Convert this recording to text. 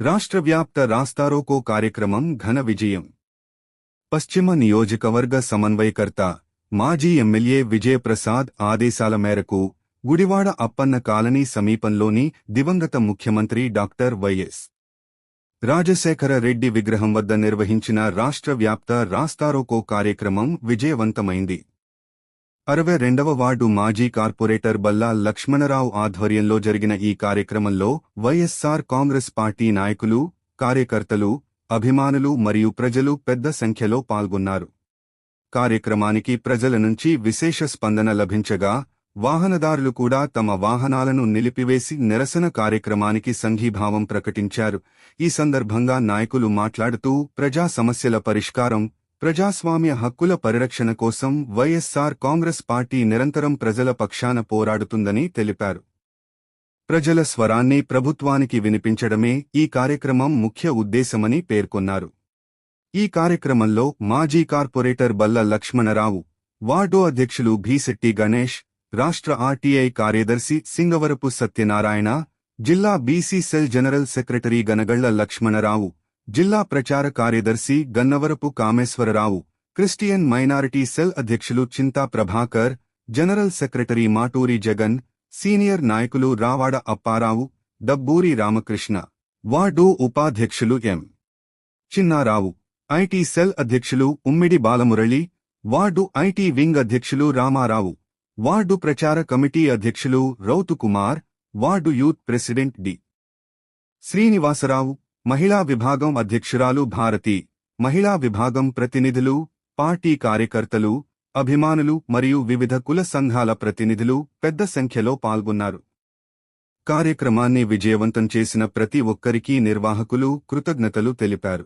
రాష్ట్రవ్యాప్త రాస్తారోకో కార్యక్రమం ఘన విజయం. పశ్చిమ నియోజకవర్గ సమన్వయకర్త, మాజీ ఎమ్మెల్యే విజయప్రసాద్ ఆదేశాల మేరకు గుడివాడ అప్పన్న కాలనీ సమీపంలోని దివంగత ముఖ్యమంత్రి డాక్టర్ వైఎస్ రాజశేఖర రెడ్డి విగ్రహం వద్ద నిర్వహించిన రాష్ట్రవ్యాప్త రాస్తారోకో కార్యక్రమం విజయవంతమైంది. 62వ వార్డు మాజీ కార్పొరేటర్ బల్లా లక్ష్మణరావు ఆధ్వర్యంలో జరిగిన ఈ కార్యక్రమంలో వైఎస్సార్ కాంగ్రెస్ పార్టీ నాయకులు, కార్యకర్తలు, అభిమానులు మరియు ప్రజలు పెద్ద సంఖ్యలో పాల్గొన్నారు. కార్యక్రమానికి ప్రజల నుంచి విశేష స్పందన లభించగా వాహనదారులు కూడా తమ వాహనాలను నిలిపివేసి నిరసన కార్యక్రమానికి సంఘీభావం ప్రకటించారు. ఈ సందర్భంగా నాయకులు మాట్లాడుతూ ప్రజా సమస్యల పరిష్కారం, ప్రజాస్వామ్య హక్కుల పరిరక్షణ కోసం వైఎస్సార్ కాంగ్రెస్ పార్టీ నిరంతరం ప్రజల పక్షాన పోరాడుతుందని తెలిపారు. ప్రజల స్వరాన్ని ప్రభుత్వానికి వినిపించడమే ఈ కార్యక్రమం ముఖ్య ఉద్దేశమని పేర్కొన్నారు. ఈ కార్యక్రమంలో మాజీ కార్పొరేటర్ బల్ల లక్ష్మణరావు, వార్డు అధ్యక్షులు భీశెట్టి గణేష్, రాష్ట్ర ఆర్టీఐ కార్యదర్శి సింగవరపు సత్యనారాయణ, జిల్లా BC cell general secretary Ganagalla Lakshmanarao, జిల్లా ప్రచార కార్యదర్శి Gannavarapu Kameswararao, Christian minority cell అధ్యక్షులు Chinta Prabhakar, general secretary Maturi Jagan, senior నాయకులు రావాడ అప్పారావు, డబ్బూరి రామకృష్ణ, వార్డు ఉపాధ్యక్షులు ఎం. చిన్నారావు, ఐటీ సెల్ అధ్యక్షులు Ummidi Balamurali, ward IT wing అధ్యక్షులు రామారావు, వార్డు ప్రచార కమిటీ అధ్యక్షులు Routhu Kumar, ward youth president D. Srinivasarao, మహిళా విభాగం అధ్యక్షురాలు భారతి, మహిళా విభాగం ప్రతినిధులు, పార్టీ కార్యకర్తలు, అభిమానులు మరియు వివిధ కుల సంఘాల ప్రతినిధులు పెద్ద సంఖ్యలో పాల్గొన్నారు. కార్యక్రమాన్ని విజయవంతం చేసిన ప్రతి ఒక్కరికీ నిర్వాహకులు కృతజ్ఞతలు తెలిపారు.